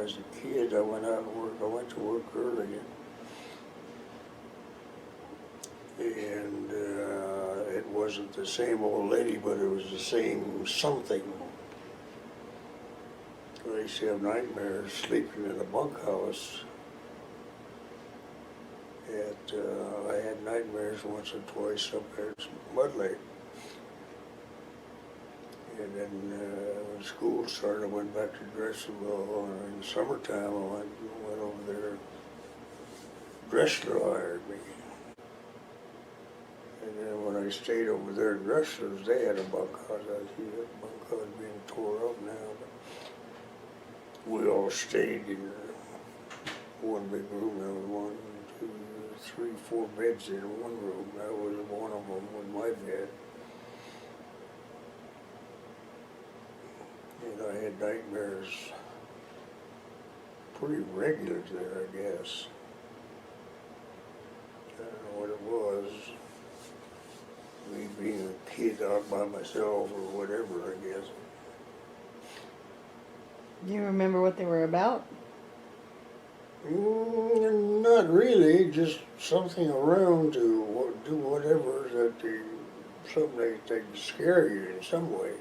as a kid, I went out to work. I went to work early. And it wasn't the same old lady, but it was the same something. I used to have nightmares sleeping in a bunkhouse. I had nightmares once or twice up there at Mud Lake. And then when school started, I went back to Dresslerville. In the summertime, I went over there. Dressler hired me. And then when I stayed over there at Dressler's, they had a bunkhouse. I see that bunkhouse being tore up now. But we all stayed in one big room. There was 1, 2, 3, 4 beds in one room. That was one of them with my bed. And I had nightmares pretty regular there, I guess. I don't know what it was. Me being a kid out by myself or whatever, I guess. Do you remember what they were about? Not really, just something around to do whatever that they scare you in some way.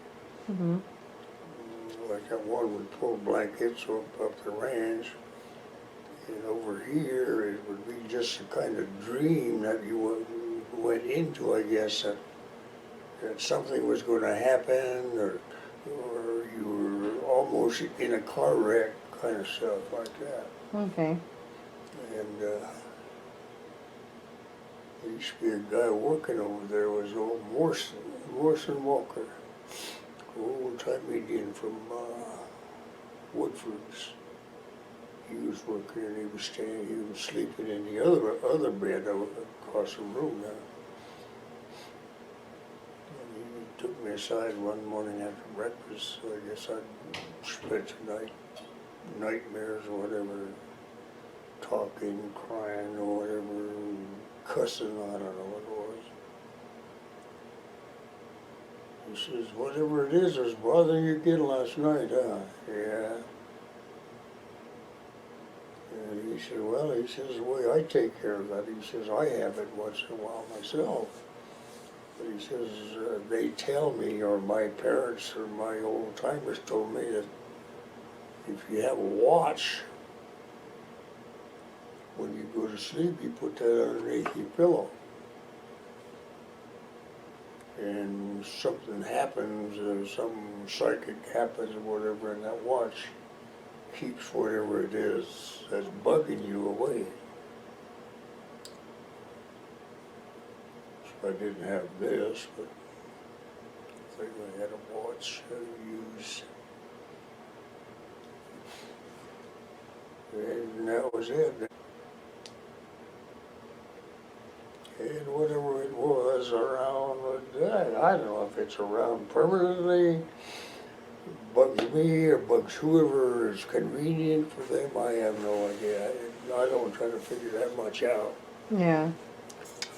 Mm-hmm. Like that one would pull blankets up the ranch, and over here it would be just a kind of dream that you went into, I guess, that something was going to happen, or you were almost in a car wreck, kind of stuff like that. Okay. And there used to be a guy working over there, was old Morrison Walker, old-time Indian from Woodford's. He was working and he was sleeping in the other bed across the room now. And he took me aside one morning after breakfast, so I guess I spent the night, nightmares or whatever, talking, crying or whatever, cussing, I don't know what it was. He says, whatever it is was bothering you again last night, huh? Yeah. And he said, well, he says, the way I take care of that, he says, I have it once in a while myself. But he says, they tell me, or my parents or my old timers told me that if you have a watch, when you go to sleep, you put that underneath your pillow. And something happens, or some psychic happens or whatever, and that watch keeps whatever it is that's bugging you away. So I didn't have this, but I think I had a watch I used. And that was it. And whatever it was around, I don't know if it's around permanently, bugs me or bugs whoever is convenient for them, I have no idea. I don't try to figure that much out. Yeah.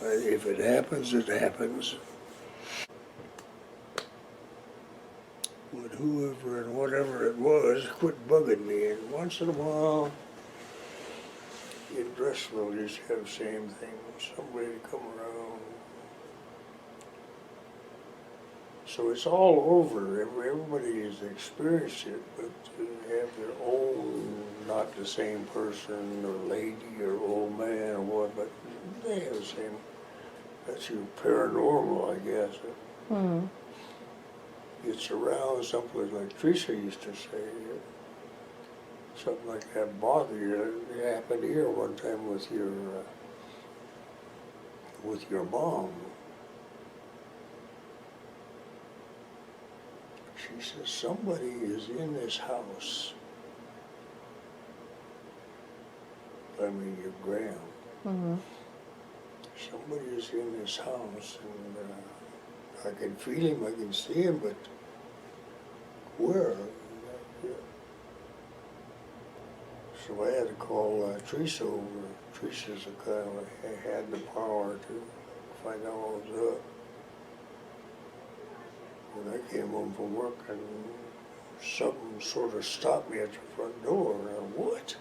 If it happens, it happens. But whoever and whatever it was quit bugging me, and once in a while, in Dresslerville used to have the same thing. Somebody would come around. So it's all over. Everybody has experienced it, but they have their own, not the same person or lady or old man or what, but they have the same. That's your paranormal, I guess. Mm-hmm. It's around someplace like Teresa used to say. Something like that bother you. It happened here one time with your mom. She says, somebody is in this house. I mean, your Gram. Mm-hmm. Somebody is in this house, and I can feel him, I can see him, but where? So I had to call Teresa over. Teresa's the guy who had the power to find out what was up. When I came home from work, and something sort of stopped me at the front door, and I, what?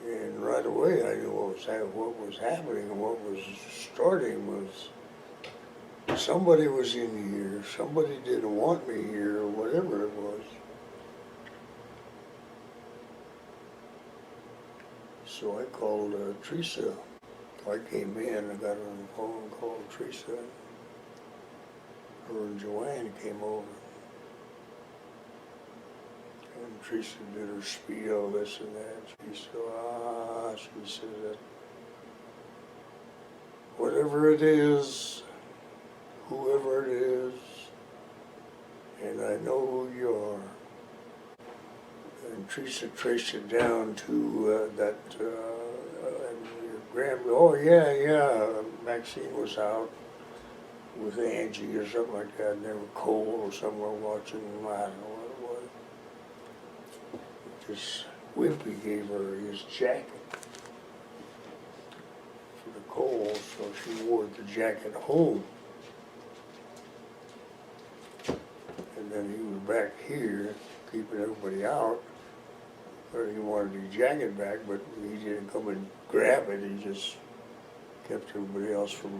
And right away I knew what was happening, and what was starting was somebody was in here, somebody didn't want me here, or whatever it was. So I called Teresa. I came in, I got her on the phone, called Teresa. Her and Joanne came over. And Teresa did her spiel, this and that. She said that whatever it is, whoever it is, and I know who you are. And Teresa traced it down to that, Gramps, oh yeah, Maxine was out with Angie or something like that, and they were cold or somewhere watching, I don't know what it was. This Wimpy gave her his jacket for the cold, so she wore the jacket home. And then he was back here, keeping everybody out. Or he wanted his jacket back, but he didn't come and grab it. He just kept everybody else from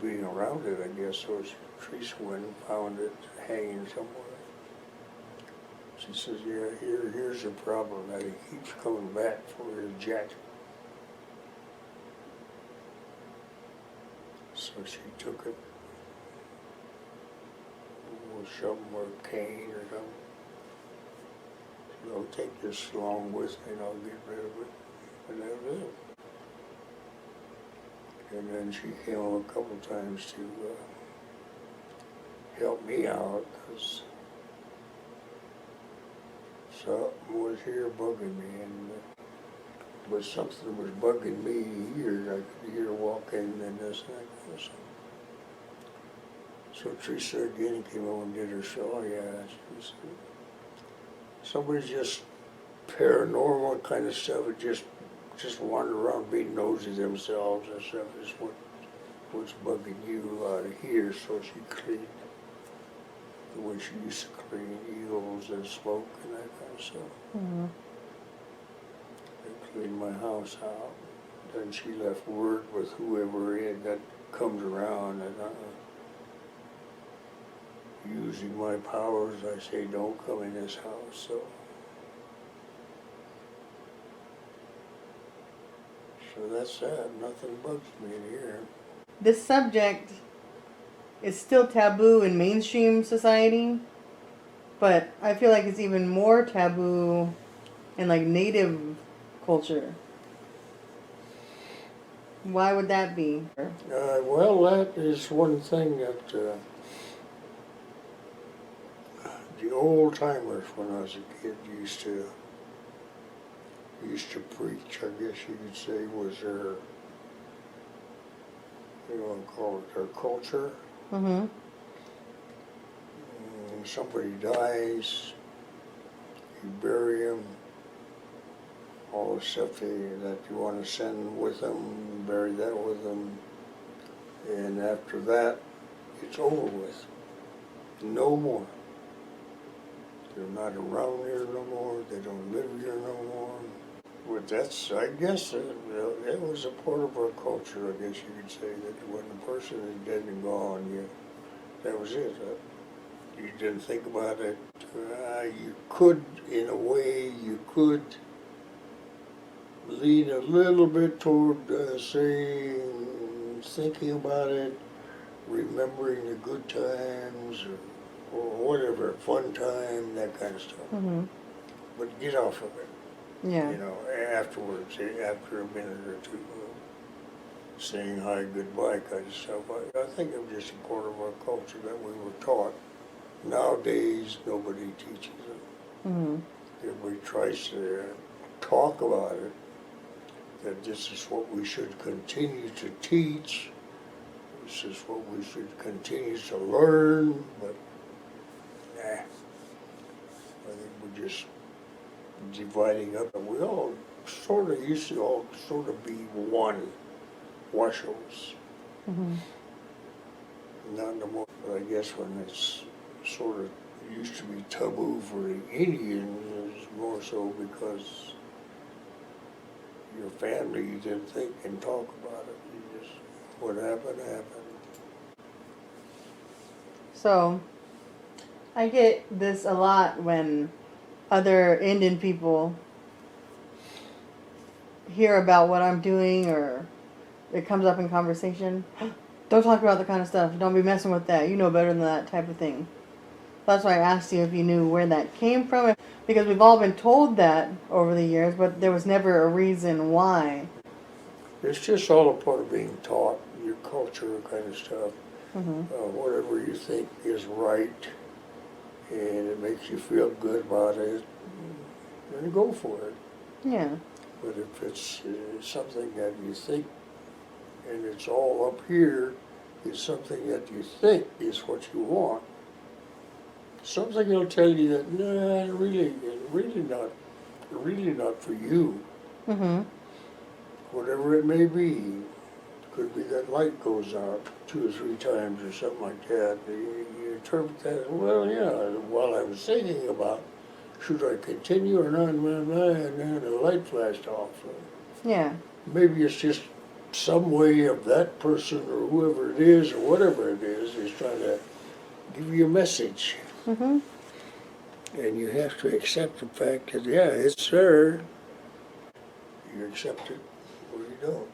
being around it, I guess. So Teresa went and found it hanging somewhere. She says, yeah, here's the problem, that he keeps coming back for his jacket. So she took it with something, or a cane or something. I'll take this along with me and I'll get rid of it. And that was it. And then she came over a couple of times to help me out, because something was here bugging me, and but something was bugging me here. I could hear her walking and this and that kind of stuff. So Teresa again came over and did her show. Oh yeah, she said, somebody's just paranormal kind of stuff, and just wander around being nosy themselves and stuff is what's bugging you out of here. So she cleaned the way she used to clean eagles and smoke and that kind of stuff. Mm-hmm. They cleaned my house out. Then she left word with whoever that comes around, and using my powers, I say, don't come in this house. So that's that. Nothing bugs me in here. This subject is still taboo in mainstream society, but I feel like it's even more taboo in like native culture. Why would that be? Well, that is one thing that the old timers, when I was a kid, used to preach, I guess you could say, was their, you want to call it their culture. Mm-hmm. Somebody dies, you bury him, all the stuff that you want to send with them, bury that with them, and after that, it's over with. No more. They're not around here no more, they don't live here no more. But that's, I guess, it was a part of our culture, I guess you could say, that when a person is dead and gone, that was it. You didn't think about it. You could, in a way, you could lean a little bit toward saying, thinking about it, remembering the good times, or whatever, fun time, that kind of stuff. Mm-hmm. But get off of it. Yeah. You know, afterwards, after a minute or two, saying hi, goodbye kind of stuff. I think it was just a part of our culture that we were taught. Nowadays, nobody teaches it. Mm-hmm. Everybody tries to talk about it, that this is what we should continue to teach, this is what we should continue to learn, but nah. I think we're just dividing up, and we all sort of used to all sort of be one, Washoes. Mm-hmm. Not no more, but I guess when it's sort of used to be taboo for the Indians, more so because your family didn't think and talk about it. You just, what happened, happened. So, I get this a lot when other Indian people hear about what I'm doing or it comes up in conversation. Don't talk about the kind of stuff. Don't be messing with that. You know better than that type of thing. That's why I asked you if you knew where that came from. Because we've all been told that over the years, but there was never a reason why. It's just all a part of being taught, your culture kind of stuff. Mm-hmm. Whatever you think is right and it makes you feel good about it, then go for it. Yeah. But if it's something that you think, and it's all up here, is something that you think is what you want, something will tell you that, no, really not for you. Mm-hmm. Whatever it may be. Could be that light goes out 2 or 3 times or something like that. You interpret that, well, yeah, while I was thinking about should I continue or not, and then the light flashed off. Yeah. Maybe it's just some way of that person or whoever it is or whatever it is trying to give you a message. Mm-hmm. And you have to accept the fact that, yeah, it's there. You accept it or you don't.